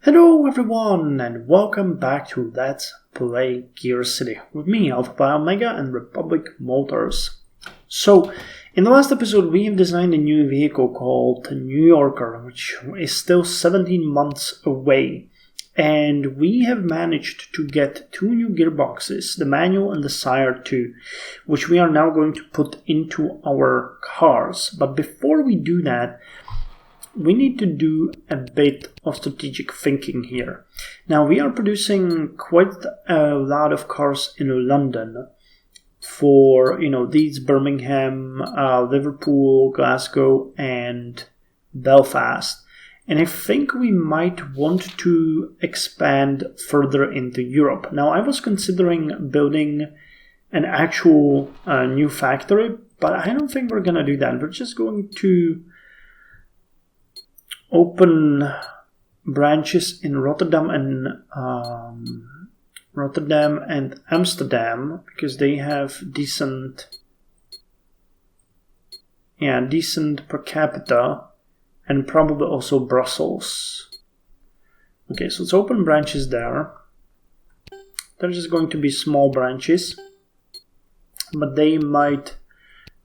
Hello everyone and welcome back to Let's Play GearCity with me, Alpha Pi Omega and Republic Motors. So, in the last episode we have designed a new vehicle called the New Yorker, which is still 17 months away. And we have managed to get two new gearboxes, the manual and the Sire 2, which we are now going to put into our cars. But before we do that, we need to do a bit of strategic thinking here. Now, we are producing quite a lot of cars in London for, these Birmingham, Liverpool, Glasgow, and Belfast. And I think we might want to expand further into Europe. Now, I was considering building an actual new factory, but I don't think we're going to do that. We're just going to open branches in Rotterdam and Amsterdam because they have decent per capita, and probably also Brussels. Okay, so let's open branches there. They're just going to be small branches, but they might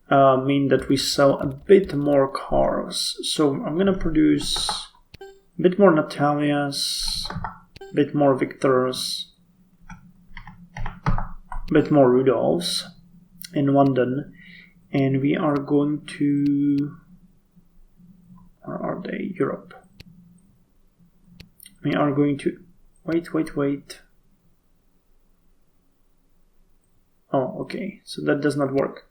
mean that we sell a bit more cars. So I'm going to produce a bit more Natalias, a bit more Victors, a bit more Rudolphs in London. And we are going to... Where are they? Europe. We are going to... Wait. Oh, okay. So that does not work.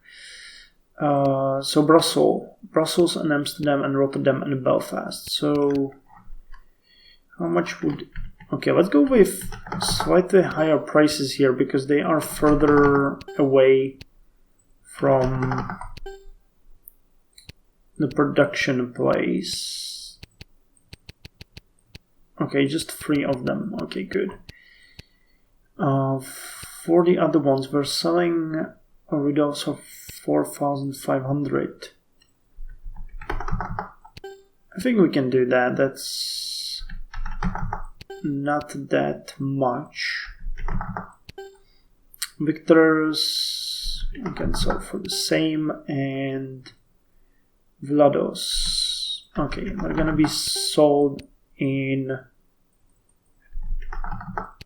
So Brussels and Amsterdam and Rotterdam and Belfast. So how much would... Okay, let's go with slightly higher prices here because they are further away from the production place. Okay, just 3 of them. Okay, good. For the other ones, we're selling a Rudolphs of 4,500. I think we can do that. That's not that much. Victors we can sell for the same, and Vlados. Okay, they're gonna be sold in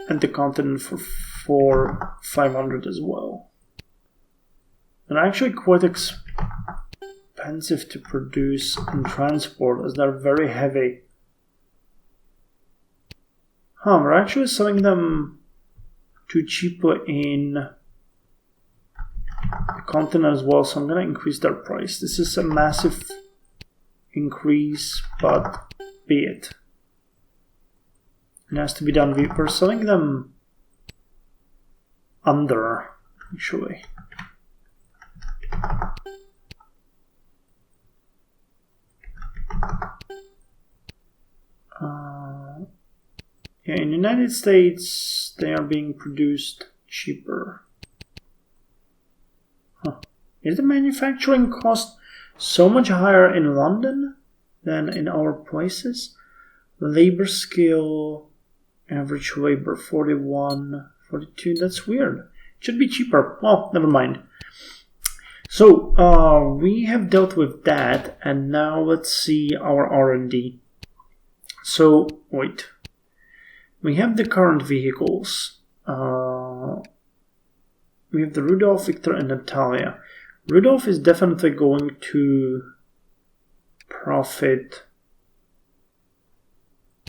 the continent for 500 as well. They're actually quite expensive to produce and transport as they're very heavy. We're actually selling them too cheaply in the continent as well, so I'm going to increase their price. This is a massive increase, but be it. It has to be done. We're selling them under, actually. In the United States, they are being produced cheaper. Is the manufacturing cost so much higher in London than in our places? Labor skill, average labor 41, 42, that's weird. It should be cheaper. Well, never mind. So, we have dealt with that, and now let's see our R&D. So, wait. We have the current vehicles. We have the Rudolph, Victor, and Natalia. Rudolph is definitely going to profit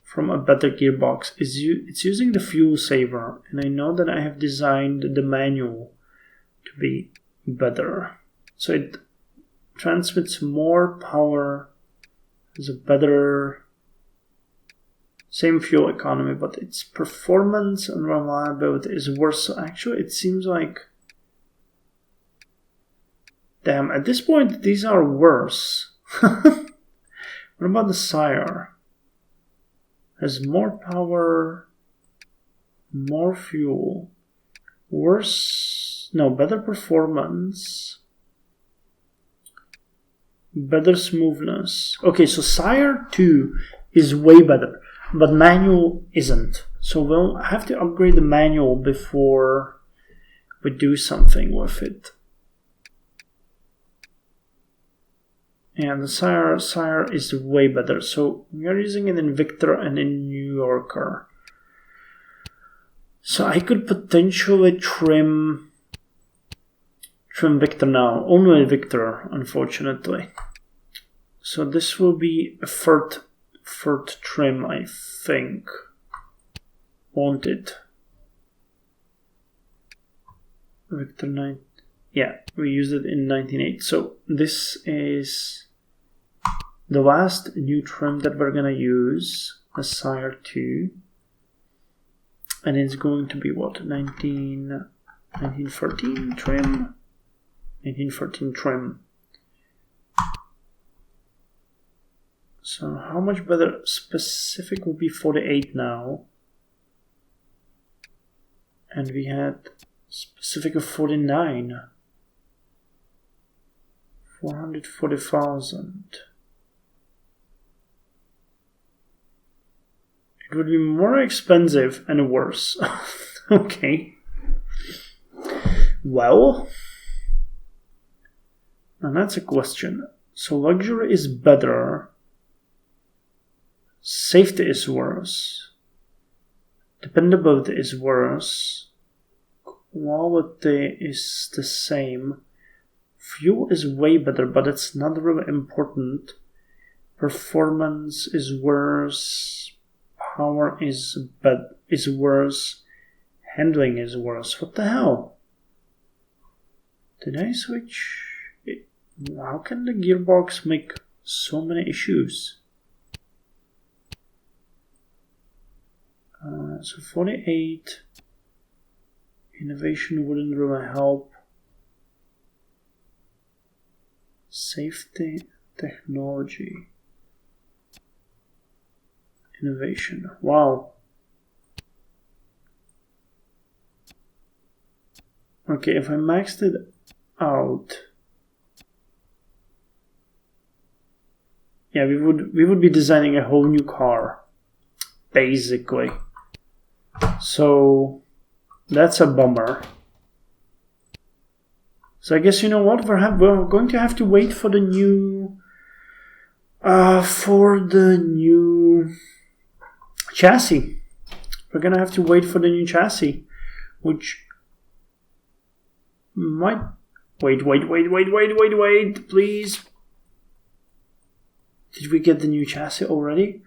from a better gearbox. It's using the fuel saver, and I know that I have designed the manual to be better. So it transmits more power, has a better, same fuel economy, but its performance and reliability is worse. So actually it seems like, damn, at this point these are worse. What about the Sire? Has more power, more fuel, better performance, better smoothness. Okay, so Sire 2 is way better. but manual isn't. So we'll have to upgrade the manual before we do something with it. And the Sire is way better. So we are using it in Victor and in New Yorker. So I could potentially trim Victor now. Only Victor, unfortunately. So this will be a third trim, I think. Won't it? Victor 9. Yeah, we used it in 19.8. So this is the last new trim that we're gonna use, the Sire 2. And it's going to be what? 1913 trim? 1913 trim. So how much better specific will be 48 now? And we had specific of 49. 440,000. It would be more expensive and worse. Okay. Well, and that's a question. So luxury is better. Safety is worse. Dependability is worse. Quality is the same. Fuel is way better, but it's not really important. Performance is worse. Power is worse. Handling is worse. What the hell? Did I switch? How can the gearbox make so many issues? So 48. Innovation wouldn't really help. Safety, technology, innovation. Wow. Okay, if I maxed it out, yeah, we would be designing a whole new car, basically. So that's a bummer. So I guess, you know what, we're going to have to wait for the new chassis. We're gonna have to wait for the new chassis, which might wait, please. Did we get the new chassis already?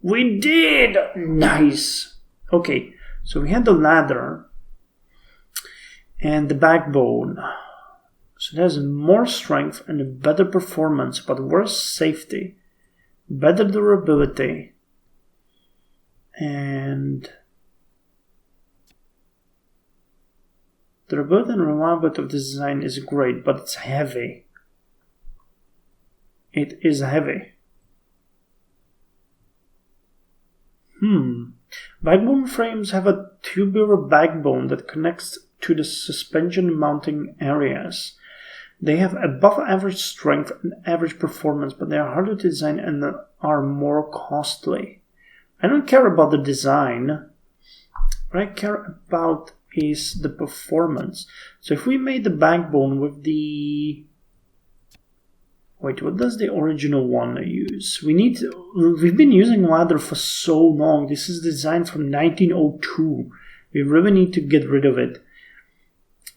We did! Nice! Okay, so we had the ladder and the backbone. So it has more strength and a better performance, but worse safety, better durability, and durability and reliability of the design is great, but it's heavy. It is heavy. Backbone frames have a tubular backbone that connects to the suspension mounting areas. They have above average strength and average performance, but they are harder to design and are more costly. I don't care about the design. What I care about is the performance. So if we made the backbone with the... Wait, what does the original one use? We've been using ladder for so long. This is designed from 1902. We really need to get rid of it.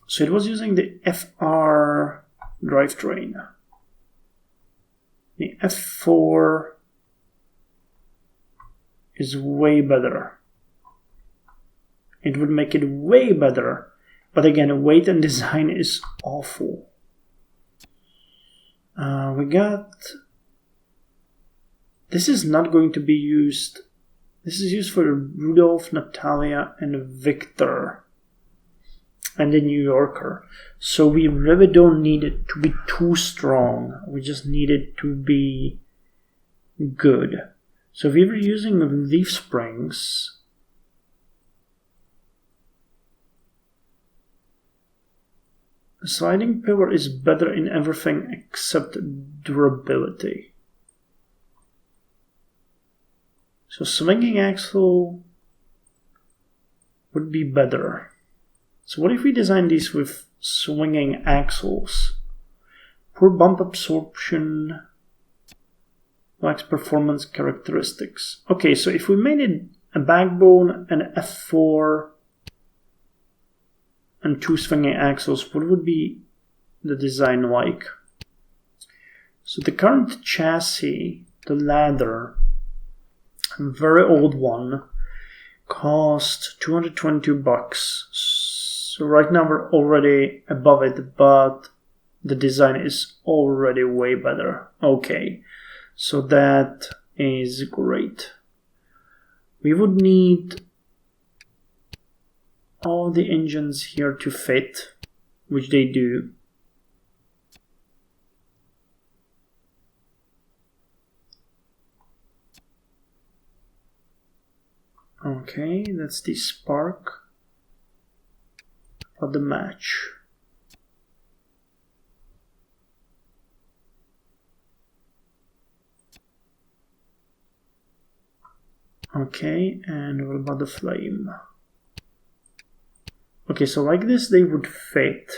So it was using the FR drivetrain. The F4 is way better. It would make it way better. But again, weight and design is awful. This is not going to be used. This is used for Rudolph, Natalia, and Victor, and the New Yorker. So we really don't need it to be too strong. We just need it to be good. So if we were using leaf springs, The sliding pillar is better in everything except durability. So swinging axle would be better. So what if we design these with swinging axles? Poor bump absorption, lacks performance characteristics. Okay, so if we made it a backbone, an F4, and 2 swinging axles, what would be the design like? So the current chassis, the ladder, a very old one, cost $222. So right now we're already above it, but the design is already way better. Okay, so that is great. We would need all the engines here to fit, which they do. Okay, that's the spark for the match. Okay, and what about the flame? Okay, so like this they would fit.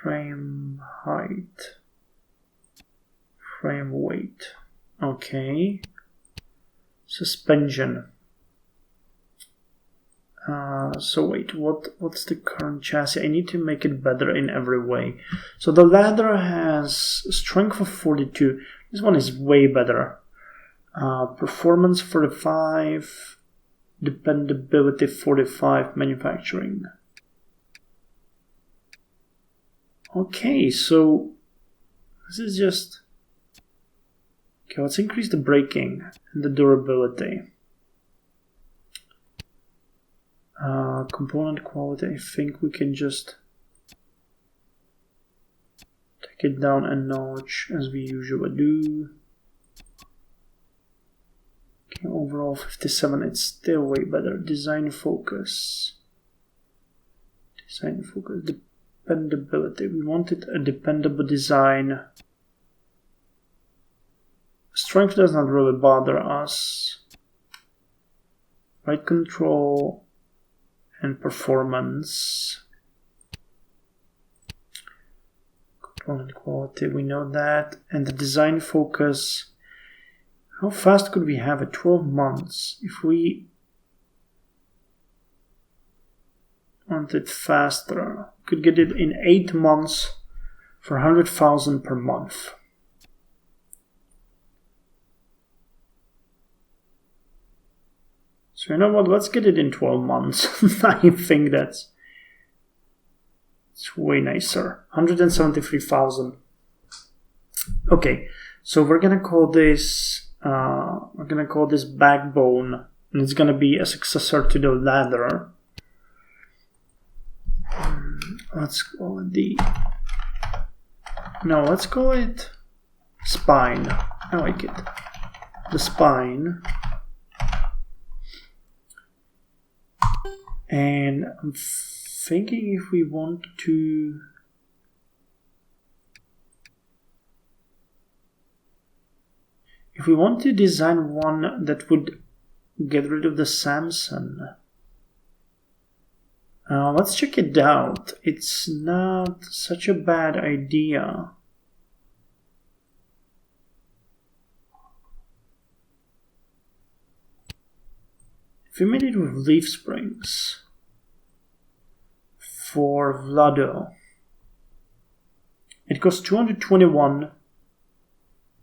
Frame height, frame weight. Okay. Suspension. So wait, what's the current chassis? I need to make it better in every way. So the ladder has strength of 42. This one is way better. Performance 45. Dependability 45. Manufacturing. Okay, so this is just... Okay, let's increase the braking and the durability. Component quality, I think we can just take it down a notch as we usually do. Okay, overall 57, it's still way better. Design focus. Design focus, dependability. We wanted a dependable design. Strength does not really bother us. Ride control and performance. Component quality, we know that. And the design focus. How fast could we have it? 12 months. If we want it faster, we could get it in 8 months for 100,000 per month. So you know what, let's get it in 12 months. I think it's way nicer. 173,000. Okay, so we're gonna call this backbone, and it's gonna be a successor to the ladder. Let's call it spine. I like it. The spine. And I'm thinking if we want to design one that would get rid of the Samson, let's check it out. It's not such a bad idea. If we made it with leaf springs for Vlado, it costs 221,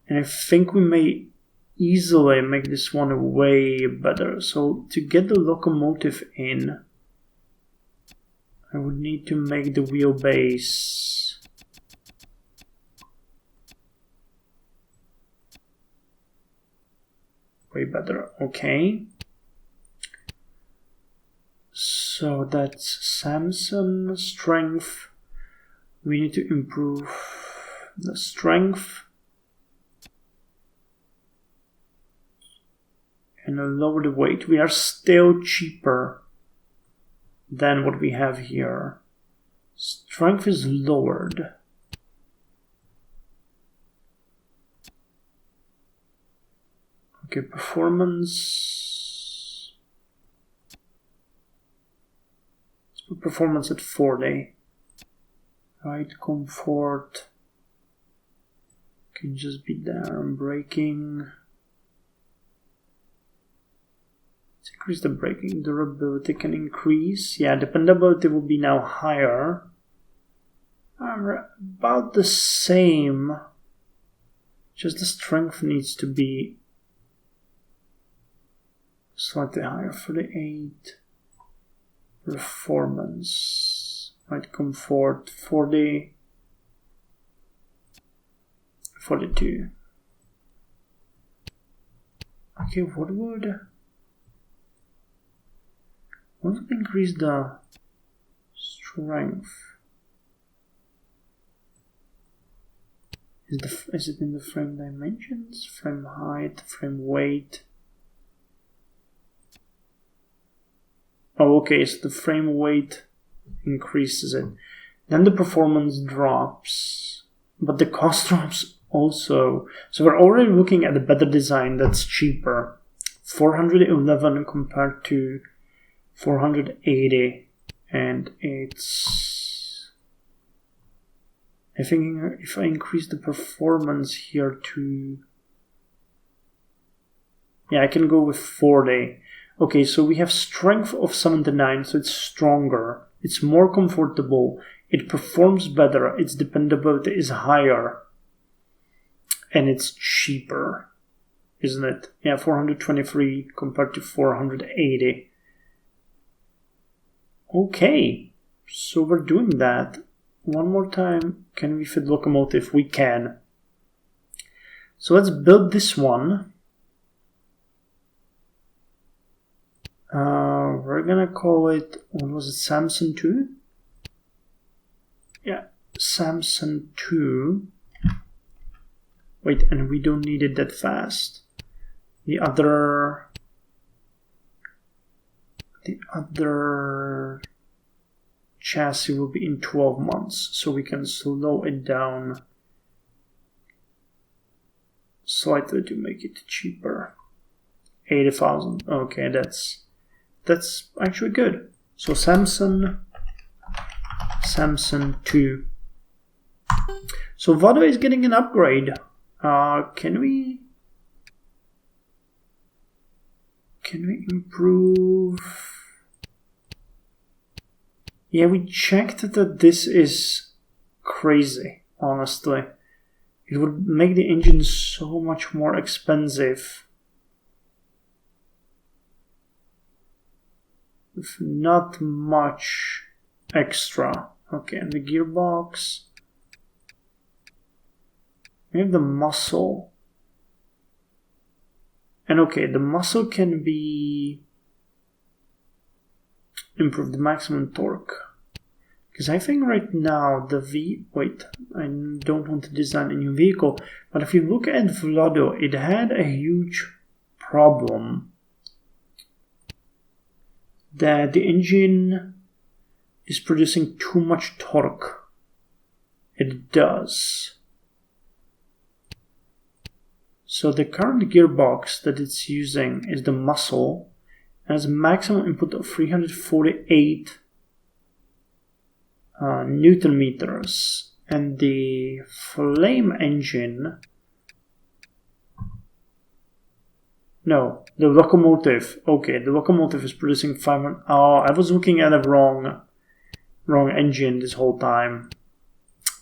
and I think we may easily make this one way better. So to get the locomotive in, I would need to make the wheelbase way better. Okay. So that's Samson strength. We need to improve the strength and lower the weight. We are still cheaper Then what we have here, strength is lowered. Okay, performance. Let's put performance at 40. Right, comfort. Can just be there. Braking. Let's increase the braking. Durability can increase. Yeah, dependability will be now higher. About the same. Just the strength needs to be slightly higher. 48. Performance. Right, comfort. 40. 42. Okay, what would increase the strength? Is it in the frame dimensions, frame height, frame weight? Oh, okay, so the frame weight increases it. Then the performance drops, but the cost drops also. So we're already looking at a better design that's cheaper. 411 compared to 480, and it's, I think if I increase the performance here to, yeah, I can go with 40. Okay, so we have strength of 79, so it's stronger, it's more comfortable, it performs better, its dependability is higher, and it's cheaper, isn't it? Yeah, 423 compared to 480. Okay, so we're doing that. One more time, can we fit locomotive? We can. So let's build this one. We're gonna call it, what was it, Samson 2? Yeah, Samson 2. Wait, and we don't need it that fast. The other chassis will be in 12 months, so we can slow it down slightly to make it cheaper. 80,000. Okay, that's actually good. So Samson 2. So Vado is getting an upgrade. Can we improve? Yeah, we checked that this is crazy, honestly. It would make the engine so much more expensive with not much extra. Okay, and the gearbox. We have the muscle. And okay, the muscle can be improved, the maximum torque. Because I think right now wait, I don't want to design a new vehicle, but if you look at Vlado, it had a huge problem that the engine is producing too much torque. It does. So the current gearbox that it's using is the muscle, and has a maximum input of 348 Newton meters, and the flame engine, no, the locomotive, okay, the locomotive is producing 500, oh, I was looking at a wrong engine this whole time,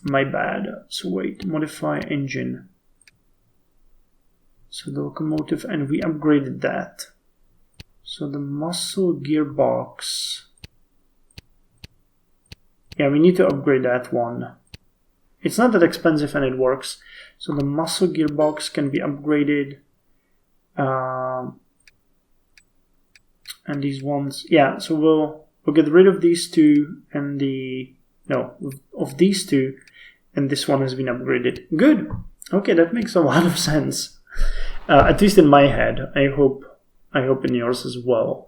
my bad. So wait, modify engine, so the locomotive, and we upgraded that. So the muscle gearbox, yeah, we need to upgrade that one. It's not that expensive and it works. So the muscle gearbox can be upgraded. And these ones, yeah, so we'll get rid of these two and of these two, and this one has been upgraded. Good. Okay, that makes a lot of sense. At least in my head. I hope in yours as well.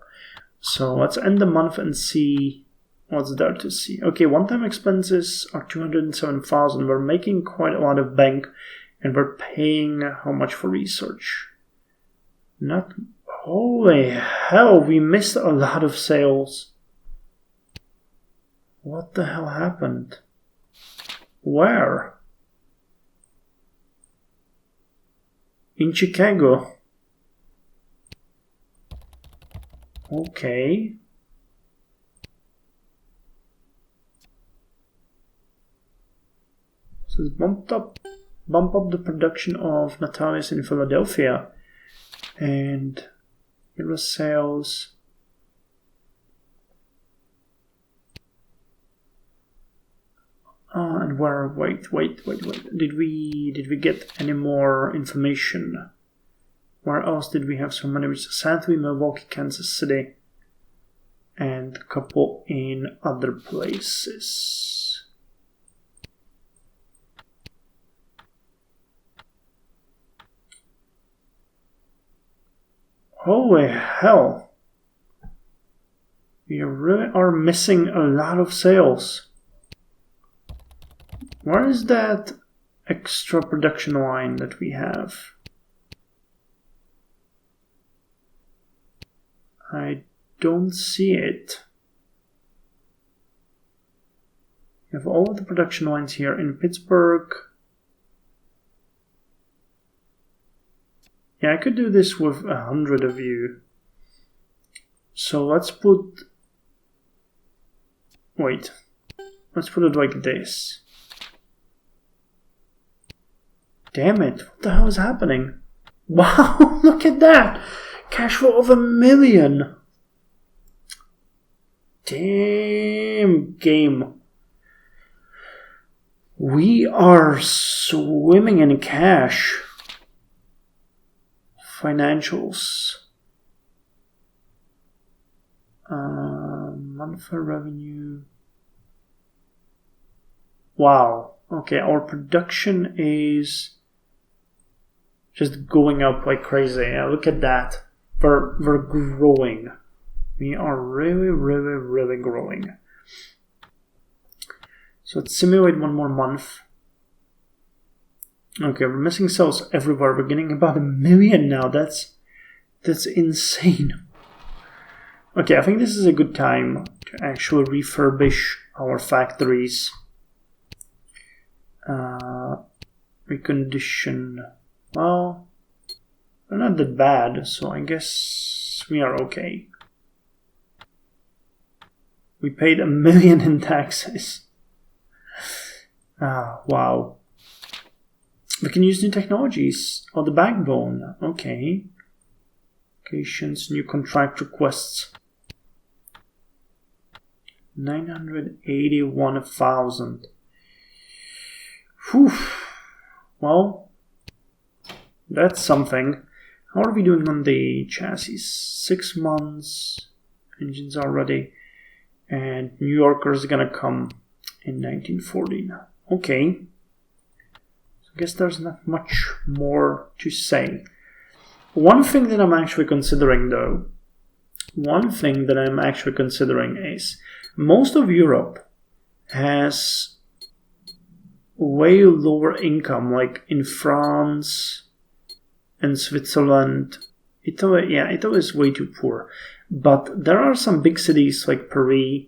So let's end the month and see What's there to see? Okay, one-time expenses are 207,000. We're making quite a lot of bank, and we're paying how much for research? Not. Holy hell, we missed a lot of sales. What the hell happened? Where? In Chicago. Okay. So it's bump up the production of Natalia's in Philadelphia, and it was sales. And where? Wait. Did we get any more information? Where else did we have some money? Which is St. Louis, Milwaukee, Kansas City, and a couple in other places. Holy hell! We really are missing a lot of sales. Where is that extra production line that we have? I don't see it. We have all of the production lines here in Pittsburgh. Yeah, I could do this with 100 of you. So let's put... Wait. Let's put it like this. Damn it, what the hell is happening? Wow, look at that! Cash flow of $1 million! Damn game. We are swimming in cash. Financials. Monthly revenue. Wow. Okay, our production is just going up like crazy. Yeah, look at that. We're growing. We are really growing. So let's simulate one more month. Okay, we're missing sales everywhere. We're getting about $1 million now. That's insane. Okay, I think this is a good time to actually refurbish our factories. Recondition. Well, they're not that bad, so I guess we are okay. We paid $1 million in taxes. Wow. We can use new technologies. Oh, the backbone. Okay. Applications, new contract requests. 981,000. Whew. Well, that's something. How are we doing on the chassis? 6 months. Engines are ready. And New Yorker is gonna come in 1940 now. Okay. So I guess there's not much more to say. One thing that I'm actually considering though, is most of Europe has way lower income, like in France and Switzerland. Italy is way too poor. But there are some big cities like Paris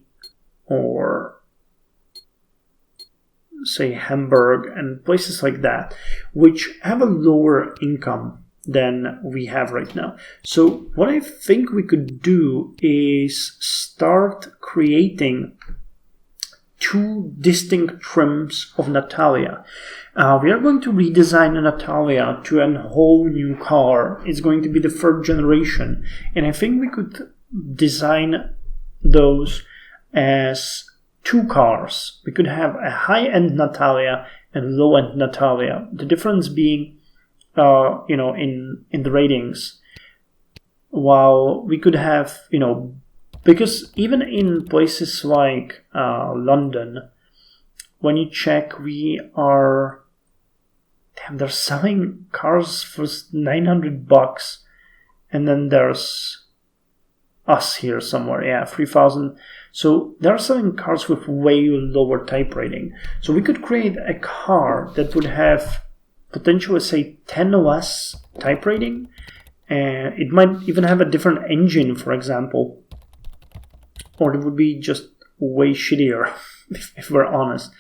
or say Hamburg and places like that, which have a lower income than we have right now. So what I think we could do is start creating 2 distinct trims of Natalia. We are going to redesign a Natalia to a whole new car. It's going to be the 3rd generation. And I think we could design those as 2 cars. We could have a high-end Natalia and low-end Natalia. The difference being, in the ratings. While we could have, because even in places like London, when you check, they're selling cars for $900, and then there's us here somewhere. Yeah, 3,000. So they're selling cars with way lower type rating. So we could create a car that would have potentially, say, 10 less type rating. And it might even have a different engine, for example. Or it would be just way shittier, if we're honest.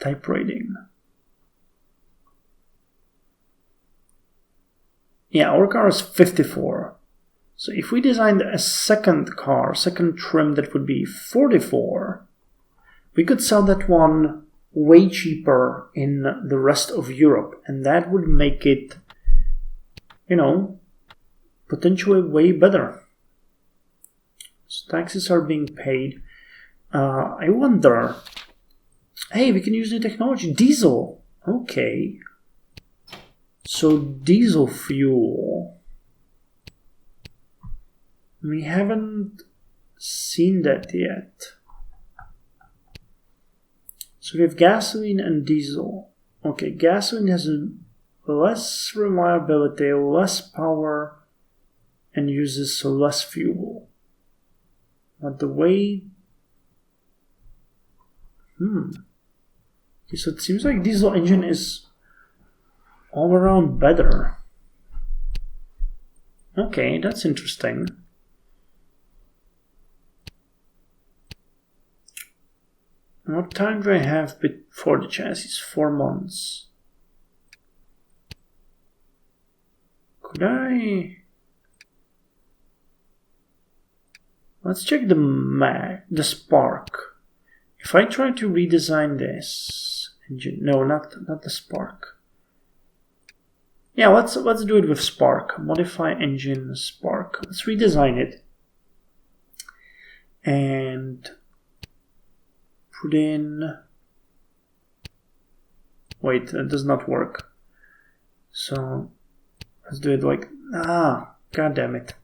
Type rating. Yeah, our car is 54. So if we designed a second car, second trim that would be 44, we could sell that one way cheaper in the rest of Europe. And that would make it, you know, potentially way better. So taxes are being paid. I wonder, hey, we can use new technology. Diesel. Okay. So diesel fuel. We haven't seen that yet. So we have gasoline and diesel. Okay, gasoline has less reliability, less power, and uses less fuel. But the way... Okay, so it seems like diesel engine is all around better. Okay, that's interesting. What time do I have before the chassis? 4 months. Could I... Let's check the spark. If I try to redesign this engine, no, not the spark. Yeah, let's do it with spark. Modify engine spark. Let's redesign it and put in. Wait, that does not work. So let's do it like god damn it.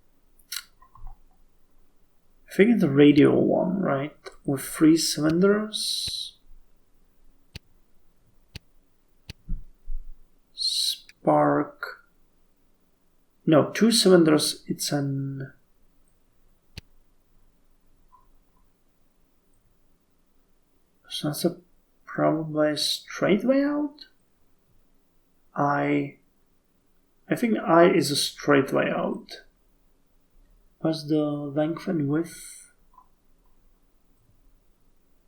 I think it's the radial one, right? With 3 cylinders. Spark. No, 2 cylinders. It's an. So that's probably a straight layout. I think I is a straight layout. What's the length and width?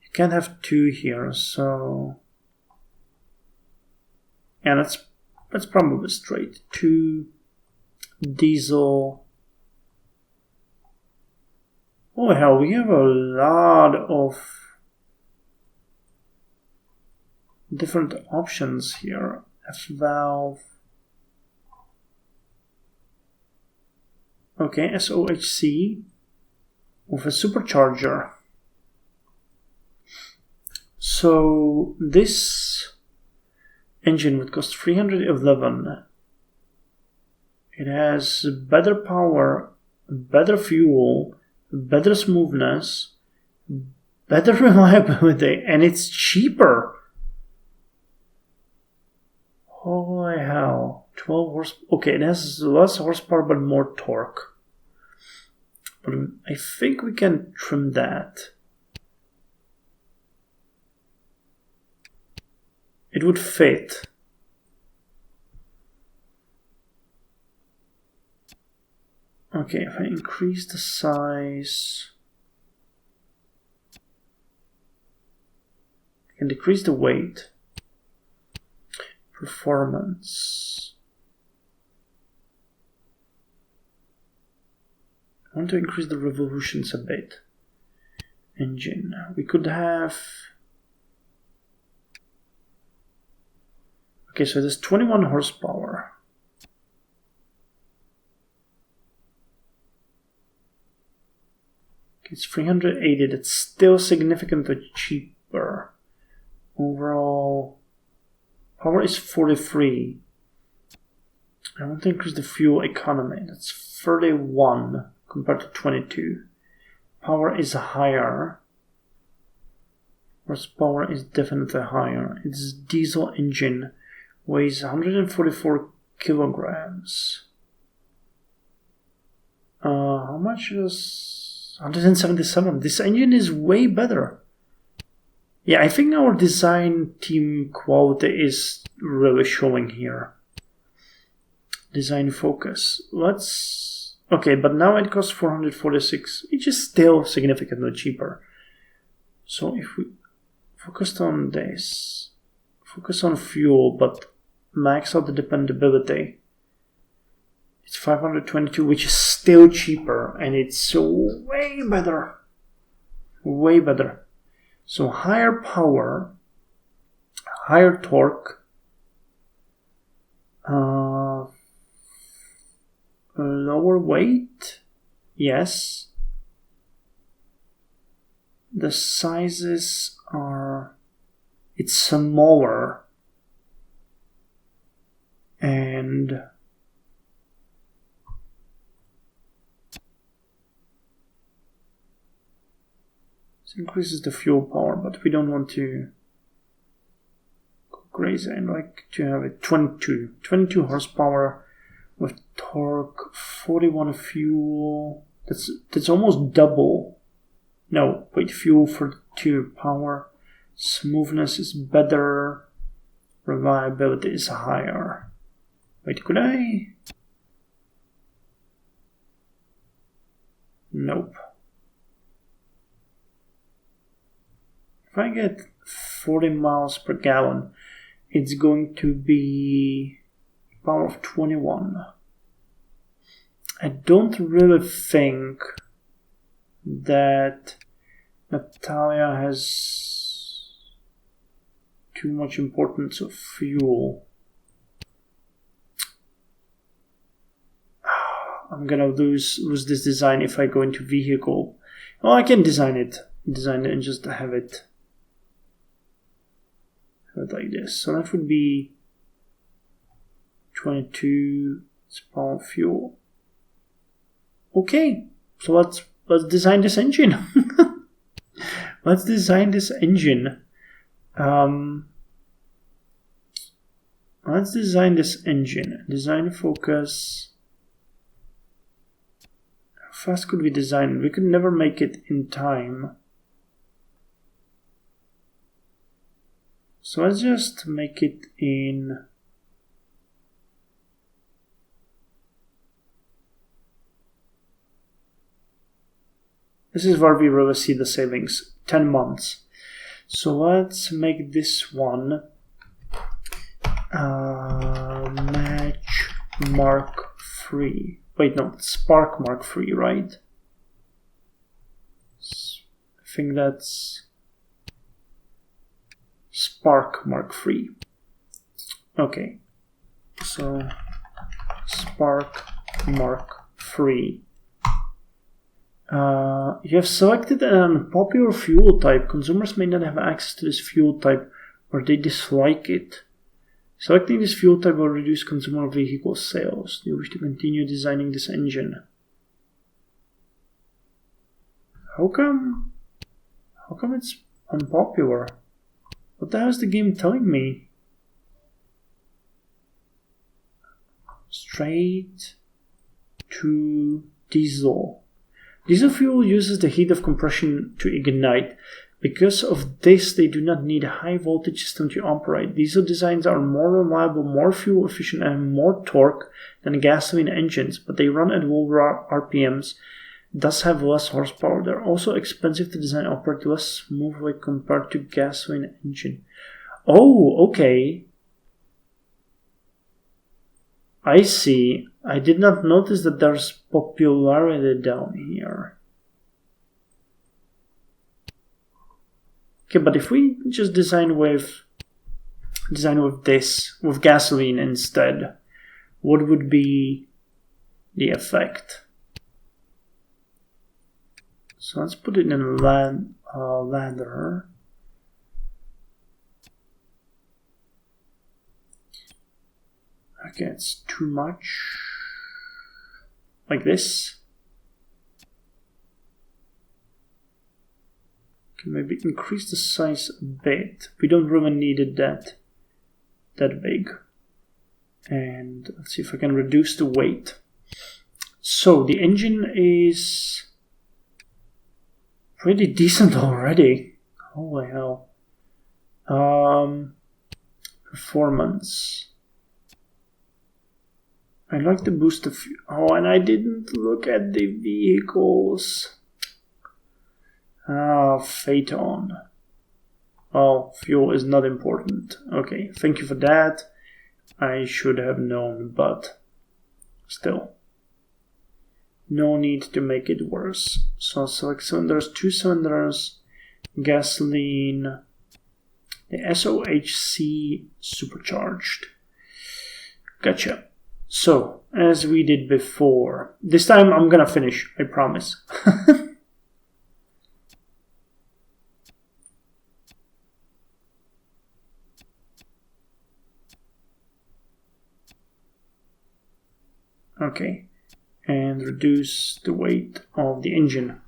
You can't have 2 here, so yeah, that's probably straight. 2 diesel. Oh hell, we have a lot of different options here. F valve. Okay, SOHC with a supercharger. So this engine would cost 311. It has better power, better fuel, better smoothness, better reliability, and it's cheaper. Holy hell. 12 horsepower. Okay, it has less horsepower but more torque. But I think we can trim that. It would fit. Okay, if I increase the size, I can decrease the weight. Performance. I want to increase the revolutions a bit. Engine. We could have... Okay, so there's 21 horsepower. Okay, it's 380. That's still significantly cheaper. Overall power is 43. I want to increase the fuel economy. That's 31 compared to 22. Power is higher. Horsepower is definitely higher. It's diesel engine. Weighs 144 kilograms. How much is 177. This engine is way better. Yeah, I think our design team quality is really showing here. Design focus. Okay, but now it costs 446, which is still significantly cheaper. So if we focused on this, focus on fuel, but max out the dependability, it's 522, which is still cheaper, and it's way better. Way better. So higher power, higher torque, lower weight, yes. The sizes are, it's smaller, and this increases the fuel power, but we don't want to go crazy. I'd like to have it 22 horsepower with torque, 41 fuel. That's almost double. No, wait, fuel for 2 power. Smoothness is better. Reliability is higher. Wait, could I? Nope. If I get 40 miles per gallon, it's going to be power of 21. I don't really think that Natalia has too much importance of fuel. I'm gonna lose this design if I go into vehicle. Well, I can design it and just have it like this. So that would be 22 power fuel. Okay, so let's design this engine. Let's design this engine. Let's design this engine. Design focus. How fast could we design it? We could never make it in time. So let's just make it in. This is where we really see the savings, 10 months. So let's make this one match Mark III. Wait, no, Spark Mark III, right? I think that's Spark Mark III. Okay, so Spark Mark III. You have selected an unpopular fuel type. Consumers may not have access to this fuel type or they dislike it. Selecting this fuel type will reduce consumer vehicle sales. Do you wish to continue designing this engine? How come it's unpopular? What the hell is the game telling me? Straight to diesel. Diesel fuel uses the heat of compression to ignite. Because of this, they do not need a high voltage system to operate. Diesel designs are more reliable, more fuel efficient, and more torque than gasoline engines, but they run at lower RPMs, thus have less horsepower. They're also expensive to design and operate less smoothly compared to gasoline engine. Oh, okay. I see. I did not notice that there's popularity down here. Okay, but if we just design with this, with gasoline instead, what would be the effect? So let's put it in ladder. Okay, it's too much. Like this. Can maybe increase the size a bit. We don't really need it that big. And let's see if I can reduce the weight. So the engine is pretty decent already. Holy hell. Performance. I like to boost the fuel. Oh, and I didn't look at the vehicles. Phaeton. Oh, fuel is not important. Okay, thank you for that. I should have known, but still. No need to make it worse. So select cylinders, 2 cylinders, gasoline, the SOHC supercharged. Gotcha. So, as we did before, this time I'm gonna finish, I promise. Okay, and reduce the weight of the engine.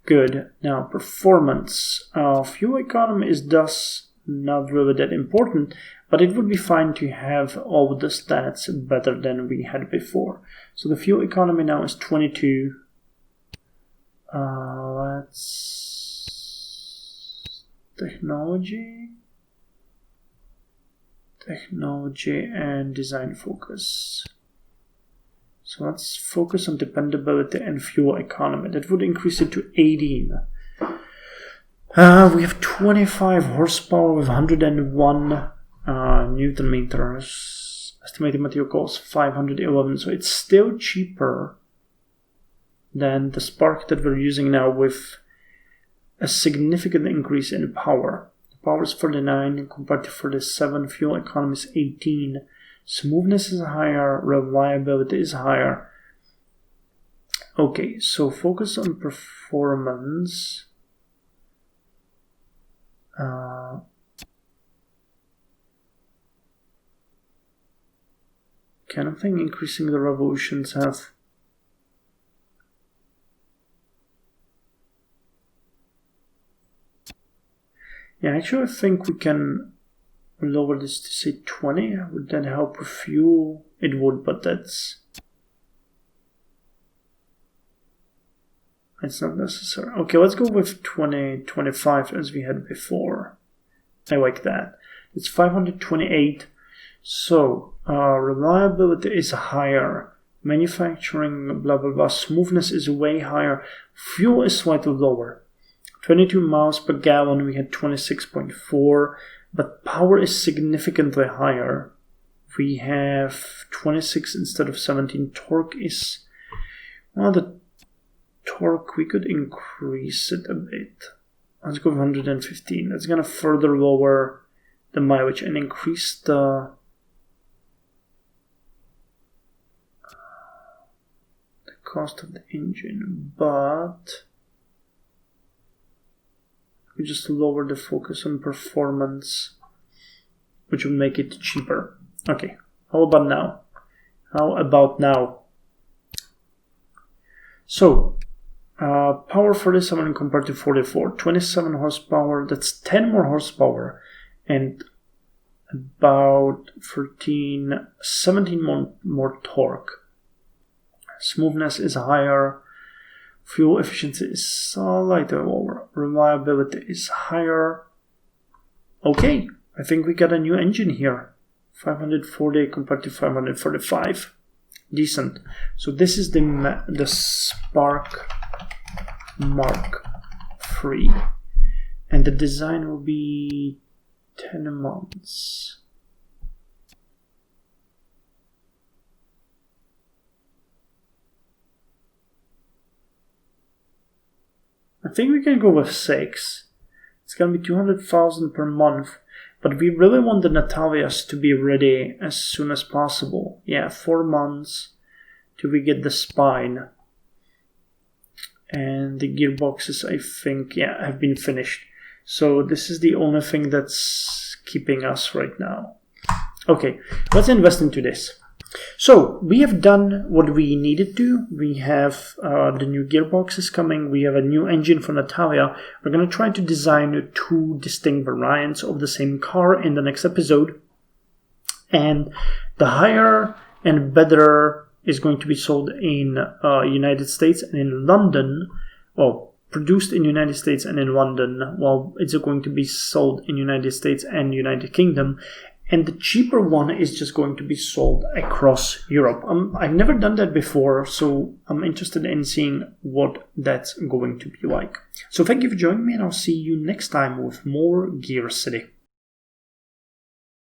Good. Now, performance. Fuel economy is thus not really that important, but it would be fine to have all the stats better than we had before. So the fuel economy now is 22. Let's technology and design focus. So let's focus on dependability and fuel economy. That would increase it to 18. We have 25 horsepower with 101 Newton meters. Estimated material cost 511. So it's still cheaper than the Spark that we're using now, with a significant increase in power. The power is 49 compared to 47. Fuel economy is 18. Smoothness is higher, reliability is higher. Okay, so focus on performance. Kind of thing increasing the revolutions have. Yeah, actually I think we can lower this to say 20. Would that help with fuel? It would, but that's not necessary. Okay, let's go with 25 as we had before. I like that. It's 528. So reliability is higher. Manufacturing, blah blah blah. Smoothness is way higher. Fuel is slightly lower. 22 miles per gallon. We had 26.4. But power is significantly higher. We have 26 instead of 17. Torque is, well, the torque, we could increase it a bit. Let's go with 115. That's going to further lower the mileage and increase the cost of the engine. But we just lower the focus on performance, which would make it cheaper. Okay, how about now? So, power 47 compared to 44. 27 horsepower, that's 10 more horsepower. And about 17 more torque. Smoothness is higher. Fuel efficiency is slightly lower. Reliability is higher. Okay, I think we got a new engine here. 540 compared to 545. Decent. So this is the Spark Mark III. And the design will be 10 months. I think we can go with 6. It's going to be 200,000 per month. But we really want the Natalias to be ready as soon as possible. Yeah, 4 months till we get the spine. And the gearboxes, I think, yeah, have been finished. So this is the only thing that's keeping us right now. Okay, let's invest into this. So we have done what we needed to. We have the new gearboxes coming. We have a new engine for Natalia. We're going to try to design 2 distinct variants of the same car in the next episode. And the higher and better is going to be sold in United States and in London. Well, produced in the United States and in London, while it's going to be sold in the United States and United Kingdom. And the cheaper one is just going to be sold across Europe. I've never done that before, so I'm interested in seeing what that's going to be like. So thank you for joining me, and I'll see you next time with more Gear City.